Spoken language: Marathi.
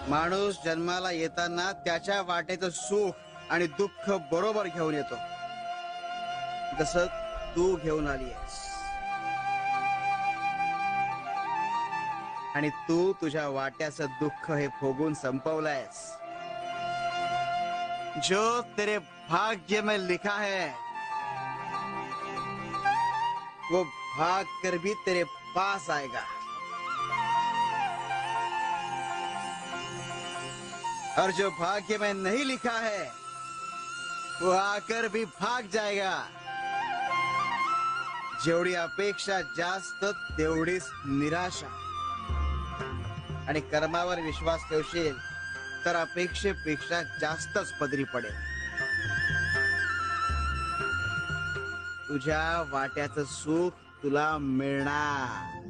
माणूस जन्माला येताना त्याच्या वाटेचं सुख आणि दुःख बरोबर घेऊन येतो, जसं तू घेऊन आली आहेस. आणि तू तुझ्या वाट्याचं दुःख हे भोगून संपवलंयस. जो तेरे भाग्य में लिखा है वो भाग कर भी तेरे पास आएगा. और जो भाग्य में नहीं लिखा है वो आकर भी भाग जाएगा. जेवढी अपेक्षा जास्त तेवढीच निराशा. आणि कर्मावर विश्वास ठेवशील तर अपेक्षेपेक्षा जास्तच पदरी पडेल. तुझ्या वाट्याचं सुख तुला मिळणार.